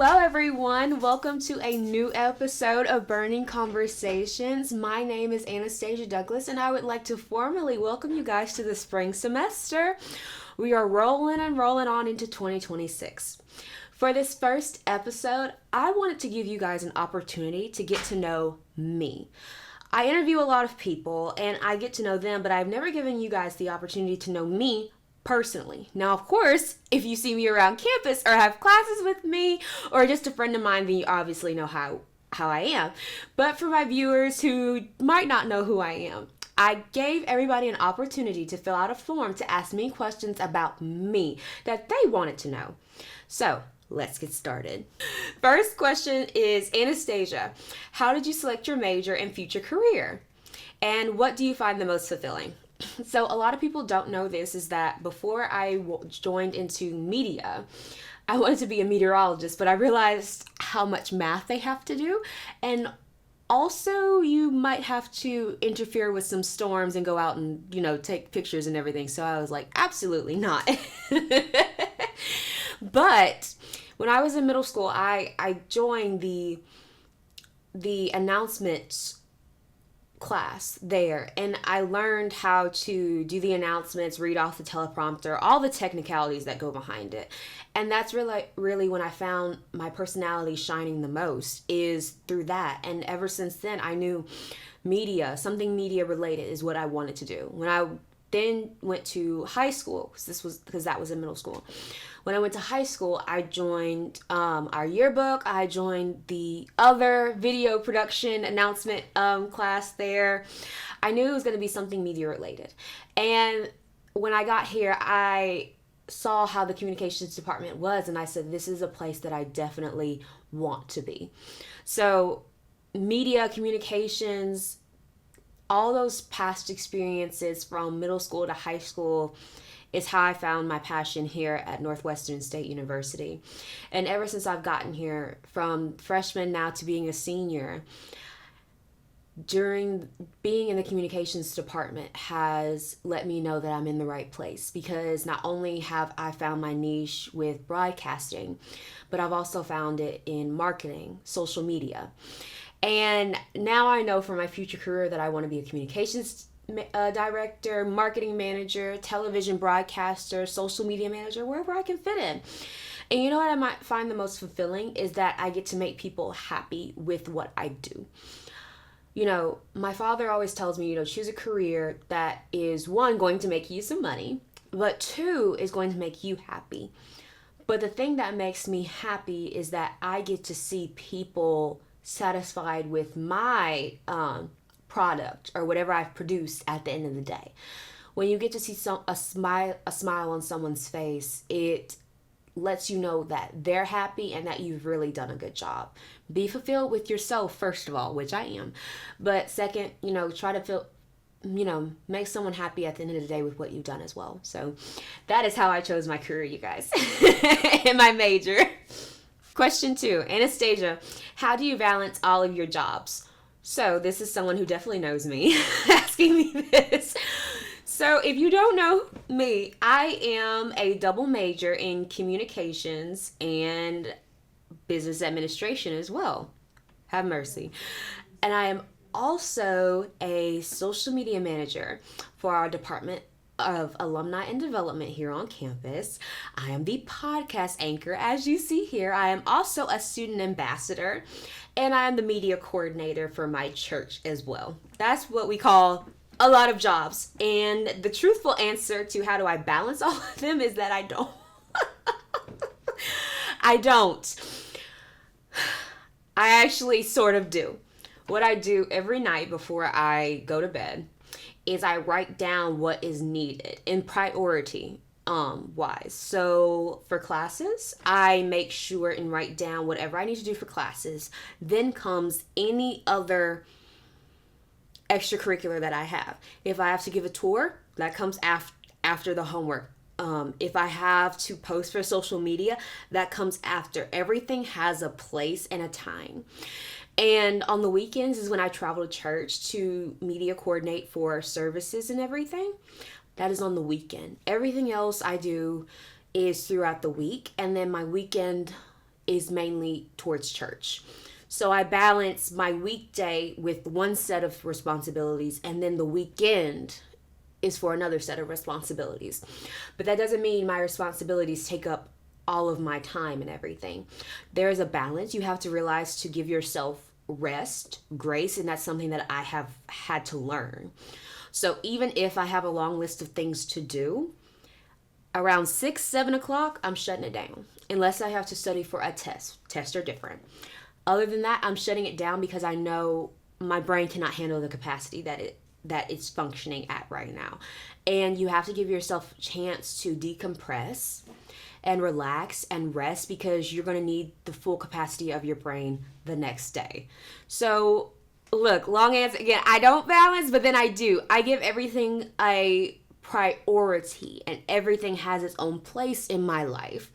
Hello, everyone. Welcome to a new episode of Burning Conversations. My name is Anastasia Douglas, and I would like to formally welcome you guys to the spring semester. We are rolling on into 2026. For this first episode, I wanted to give you guys an opportunity to get to know me. I interview a lot of people, and I get to know them, but I've never given you guys the opportunity to know me personally. Now, of course, if you see me around campus or have classes with me or just a friend of mine, then you obviously know how I am. But for my viewers who might not know who I am, I gave everybody an opportunity to fill out a form to ask me questions about me that they wanted to know. So, let's get started. First question is, Anastasia, how did you select your major and future career? And what do you find the most fulfilling? So a lot of people don't know this, is that before I joined into media, I wanted to be a meteorologist, but I realized how much math they have to do. And also you might have to interfere with some storms and go out and, take pictures and everything. So I was like, absolutely not. But when I was in middle school, I joined the announcements class there, and I learned how to do the announcements, read off the teleprompter, all the technicalities that go behind it. And that's really when I found my personality shining the most, is through that. And ever since then, I knew something media related is what I wanted to do. When I then went to high school, because that was in middle school. When I went to high school, I joined our yearbook. I joined the other video production announcement class there. I knew it was going to be something media related. And when I got here, I saw how the communications department was, and I said, this is a place that I definitely want to be. So media, communications, all those past experiences from middle school to high school is how I found my passion here at Northwestern State University. And ever since I've gotten here, from freshman now to being a senior, during being in the communications department has let me know that I'm in the right place, because not only have I found my niche with broadcasting, but I've also found it in marketing, social media. And now I know for my future career that I want to be a communications director, marketing manager, television broadcaster, social media manager, wherever I can fit in. And you know what I might find the most fulfilling is that I get to make people happy with what I do. My father always tells me, choose a career that is, one, going to make you some money, but two, is going to make you happy. But the thing that makes me happy is that I get to see people satisfied with my product or whatever I've produced at the end of the day. When you get to see a smile on someone's face, it lets you know that they're happy and that you've really done a good job. Be fulfilled with yourself, first of all, which I am. But second, try to make someone happy at the end of the day with what you've done as well. So that is how I chose my career, you guys, and my major. Question 2, Anastasia, how do you balance all of your jobs? So this is someone who definitely knows me asking me this. So if you don't know me, I am a double major in communications and business administration as well. Have mercy. And I am also a social media manager for our Department of Alumni and Development here on campus. I am the podcast anchor, as you see here. I am also a student ambassador, and I am the media coordinator for my church as well. That's what we call a lot of jobs. And the truthful answer to how do I balance all of them is that I don't. I don't. I actually sort of do. What I do every night before I go to bed is I write down what is needed in priority wise. So for classes, I make sure and write down whatever I need to do for classes. Then comes any other extracurricular that I have. If I have to give a tour, that comes after the homework. If I have to post for social media, that comes after. Everything has a place and a time. And on the weekends is when I travel to church to media coordinate for services and everything. That is on the weekend. Everything else I do is throughout the week. And then my weekend is mainly towards church. So I balance my weekday with one set of responsibilities, and then the weekend is for another set of responsibilities. But that doesn't mean my responsibilities take up all of my time and everything. There is a balance. You have to realize to give yourself rest, grace, and that's something that I have had to learn. So even if I have a long list of things to do, around 6-7 o'clock, I'm shutting it down. Unless I have to study for a test. Tests are different. Other than that, I'm shutting it down because I know my brain cannot handle the capacity that it's functioning at right now. And you have to give yourself a chance to decompress and relax and rest, because you're going to need the full capacity of your brain the next day. So look, long answer again, I don't balance, but then I do. I give everything a priority, and everything has its own place in my life.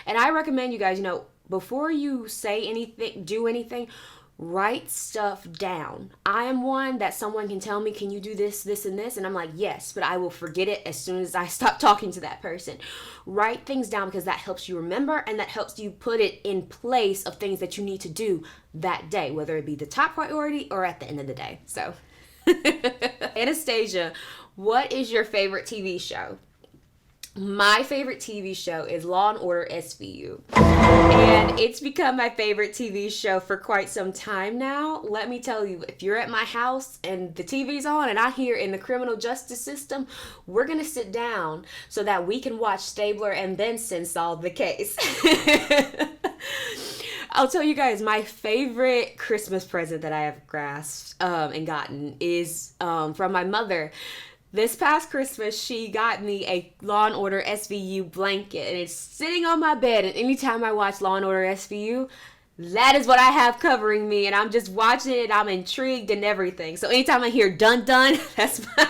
And I recommend you guys, before you say anything, do anything, write stuff down. I am one that someone can tell me, can you do this, this, and this? And I'm like, yes, but I will forget it as soon as I stop talking to that person. Write things down, because that helps you remember, and that helps you put it in place of things that you need to do that day, whether it be the top priority or at the end of the day. So, Anastasia, what is your favorite TV show? My favorite TV show is Law and Order SVU. And it's become my favorite TV show for quite some time now. Let me tell you, if you're at my house and the TV's on and I hear in the criminal justice system, we're going to sit down so that we can watch Stabler and Benson solve the case. I'll tell you guys, my favorite Christmas present that I have grasped and gotten is from my mother. This past Christmas, she got me a Law and Order SVU blanket, and it's sitting on my bed, and anytime I watch Law and Order SVU, that is what I have covering me, and I'm just watching it, I'm intrigued and everything. So anytime I hear dun dun, that's my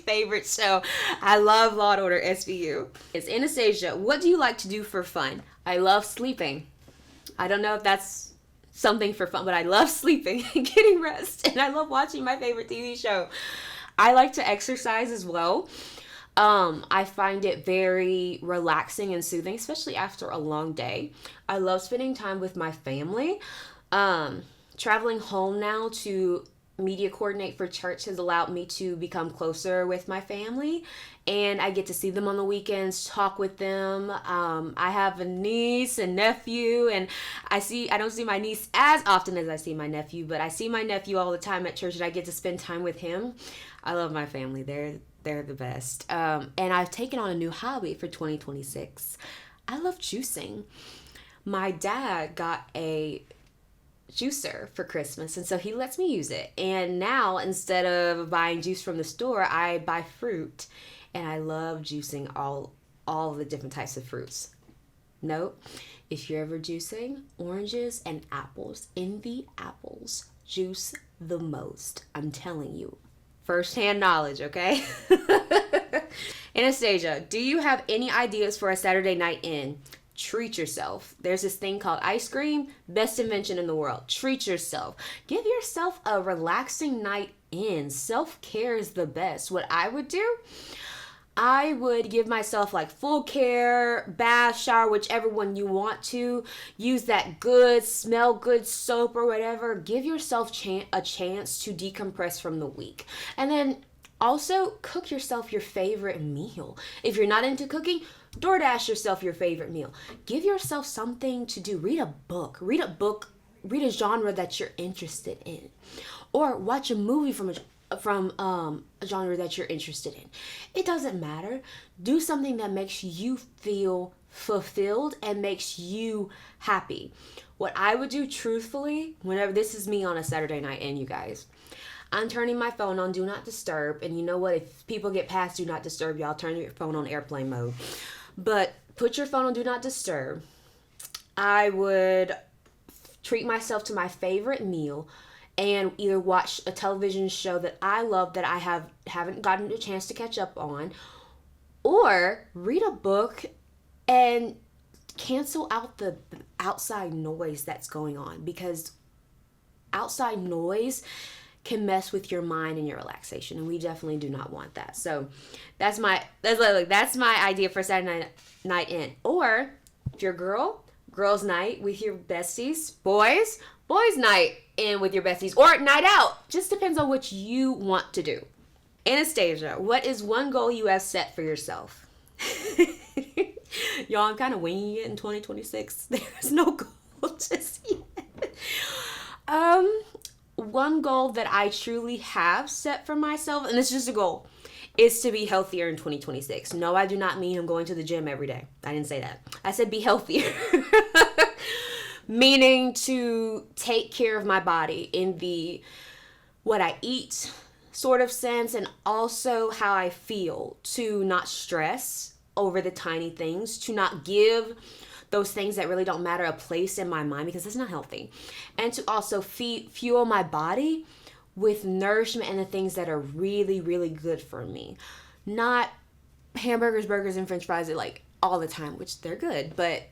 favorite show. I love Law and Order SVU. It's Anastasia. What do you like to do for fun? I love sleeping. I don't know if that's something for fun, but I love sleeping and getting rest, and I love watching my favorite TV show. I like to exercise as well. I find it very relaxing and soothing, especially after a long day. I love spending time with my family. Traveling home now to media coordinate for church has allowed me to become closer with my family, and I get to see them on the weekends, talk with them. I have a niece and nephew, and I don't see my niece as often as I see my nephew, but I see my nephew all the time at church, and I get to spend time with him. I love my family. They're the best. And I've taken on a new hobby for 2026. I love juicing. My dad got a juicer for Christmas, and so he lets me use it. And now, instead of buying juice from the store, I buy fruit, and I love juicing all of the different types of fruits. Note, if you're ever juicing oranges and apples, envy apples juice the most. I'm telling you. First-hand knowledge, okay? Anastasia, do you have any ideas for a Saturday night in? Treat yourself. There's this thing called ice cream, best invention in the world. Treat yourself. Give yourself a relaxing night in. Self-care is the best. What I would do, I would give myself like full care, bath, shower, whichever one you want to. Use that good, smell good soap or whatever. Give yourself a chance to decompress from the week. And then also cook yourself your favorite meal. If you're not into cooking, DoorDash yourself your favorite meal. Give yourself something to do. Read a book. Read a genre that you're interested in. Or watch a movie from a genre that you're interested in. It doesn't matter. Do something that makes you feel fulfilled and makes you happy. What I would do truthfully, whenever this is me on a Saturday night in, you guys, I'm turning my phone on Do Not Disturb. And you know what? If people get past Do Not Disturb, y'all turn your phone on airplane mode. But put your phone on Do Not Disturb. I would treat myself to my favorite meal and either watch a television show that I love that I haven't gotten a chance to catch up on, or read a book and cancel out the outside noise that's going on, because outside noise can mess with your mind and your relaxation, and we definitely do not want that. So that's my idea for Saturday night in. Or if you're a girl, girls' night with your besties. Boys' night in with your besties. Or night out. Just depends on what you want to do. Anastasia, what is one goal you have set for yourself? Y'all, I'm kind of winging it in 2026. There's no goal just yet. One goal that I truly have set for myself, and it's just a goal, is to be healthier in 2026. No, I do not mean I'm going to the gym every day. I didn't say that. I said be healthier. Meaning to take care of my body in the what I eat sort of sense, and also how I feel, to not stress over the tiny things, to not give those things that really don't matter a place in my mind, because it's not healthy, and to also fuel my body with nourishment and the things that are really, really good for me. Not hamburgers, burgers, and french fries like all the time, which they're good, but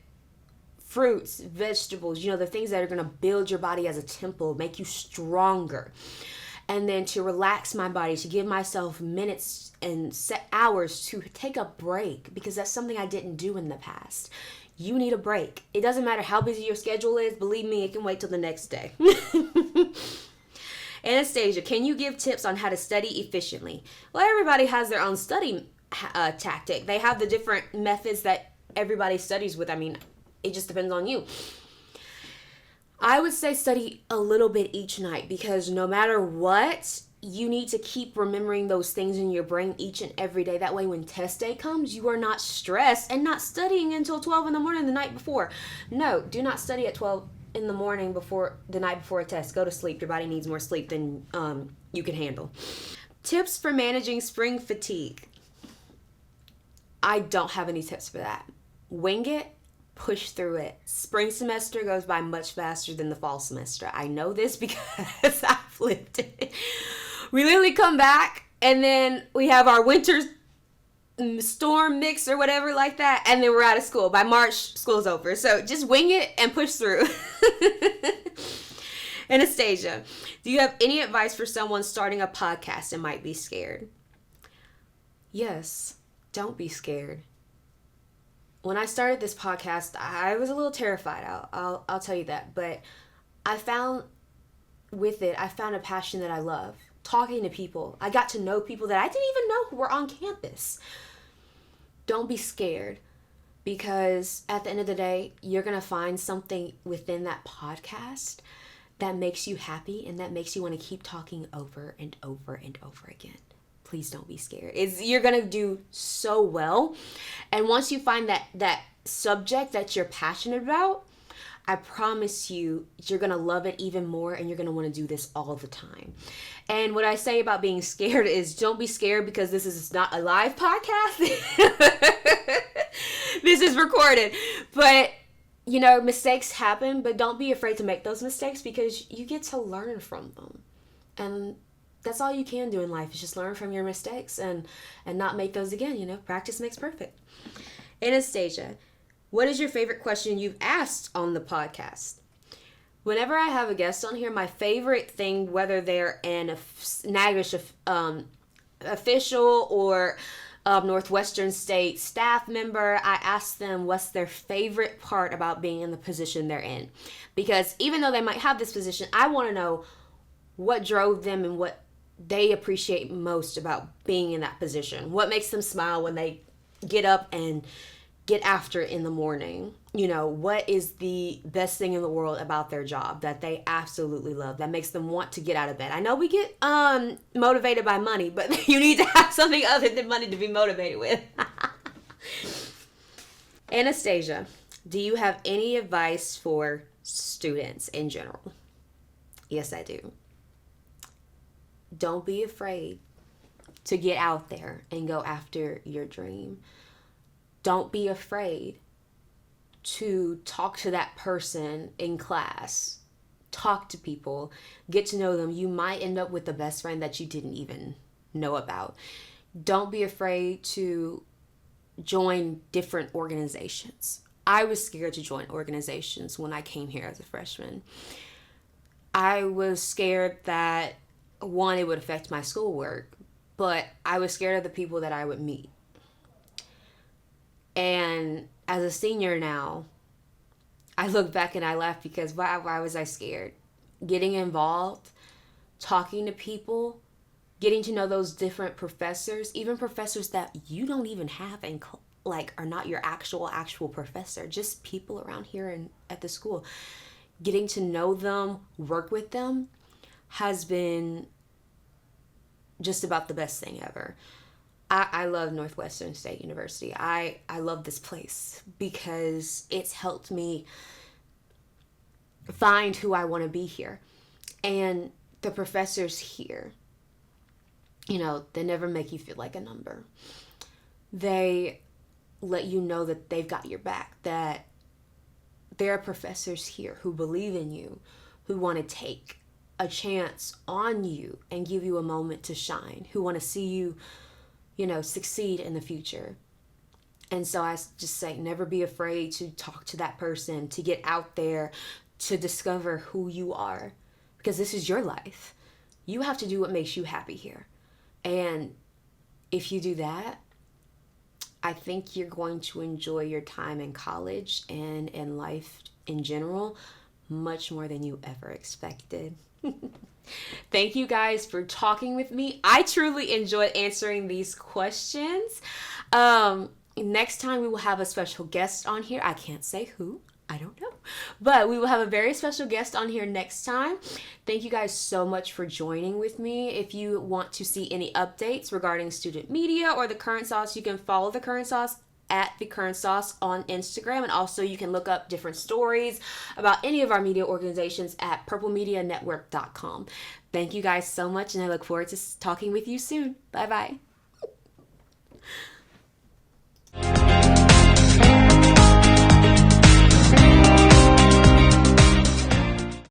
fruits, vegetables, the things that are going to build your body as a temple, make you stronger. And then to relax my body, to give myself minutes and set hours to take a break, because that's something I didn't do in the past. You need a break. It doesn't matter how busy your schedule is. Believe me, it can wait till the next day. Anastasia, can you give tips on how to study efficiently? Well, everybody has their own study tactic. They have the different methods that everybody studies with. I mean, it just depends on you. I would say study a little bit each night, because no matter what, you need to keep remembering those things in your brain each and every day. That way when test day comes, you are not stressed and not studying until 12 in the morning the night before. No, do not study at 12 in the morning before the night before a test. Go to sleep. Your body needs more sleep than you can handle. Tips for managing spring fatigue. I don't have any tips for that. Wing it. Push through it. Spring semester goes by much faster than the fall semester. I know this because I've lived it. We literally come back and then we have our winter storm mix or whatever like that, and then we're out of school. By March, school's over. So just wing it and push through. Anastasia, do you have any advice for someone starting a podcast and might be scared? Yes, don't be scared. When I started this podcast, I was a little terrified. I'll tell you that. But I found a passion that I love. Talking to people. I got to know people that I didn't even know who were on campus. Don't be scared, because at the end of the day, you're going to find something within that podcast that makes you happy and that makes you want to keep talking over and over and over again. Please don't be scared. You're going to do so well. And once you find that subject that you're passionate about, I promise you're going to love it even more, and you're going to want to do this all the time. And what I say about being scared is don't be scared, because this is not a live podcast. This is recorded. But, mistakes happen, but don't be afraid to make those mistakes, because you get to learn from them. And that's all you can do in life, is just learn from your mistakes and not make those again. Practice makes perfect. Anastasia, what is your favorite question you've asked on the podcast? Whenever I have a guest on here, my favorite thing, whether they're an Natchitoches official or Northwestern State staff member, I ask them what's their favorite part about being in the position they're in. Because even though they might have this position, I want to know what drove them and what they appreciate most about being in that position. What makes them smile when they get up and get after it in the morning? What is the best thing in the world about their job that they absolutely love, that makes them want to get out of bed? I know we get motivated by money, but you need to have something other than money to be motivated with. Anastasia, do you have any advice for students in general? Yes, I do. Don't be afraid to get out there and go after your dream. Don't be afraid to talk to that person in class. Talk to people. Get to know them. You might end up with the best friend that you didn't even know about. Don't be afraid to join different organizations. I was scared to join organizations when I came here as a freshman. I was scared that, one, it would affect my schoolwork, but I was scared of the people that I would meet. And as a senior now, I look back and I laugh because why was I scared? Getting involved, talking to people, getting to know those different professors, even professors that you don't even have and like are not your actual professor, just people around here and at the school. Getting to know them, work with them has been just about the best thing ever. I love Northwestern State University. I love this place because it's helped me find who I want to be here. And the professors here, you know, they never make you feel like a number. They let you know that they've got your back, that there are professors here who believe in you, who want to take a chance on you and give you a moment to shine, who want to see you, you know, succeed in the future. And so I just say, never be afraid to talk to that person, to get out there, to discover who you are, because this is your life. You have to do what makes you happy here. And if you do that, I think you're going to enjoy your time in college and in life in general much more than you ever expected. Thank you guys for talking with me. I truly enjoyed answering these questions. Next time we will have a special guest on here. I can't say who. I don't know. But we will have a very special guest on here next time. Thank you guys so much for joining with me. If you want to see any updates regarding student media or the Current Sauce, you can follow the Current Sauce at the Current Sauce on Instagram. And also you can look up different stories about any of our media organizations at purplemedianetwork.com. Thank you guys so much, and I look forward to talking with you soon. Bye-bye.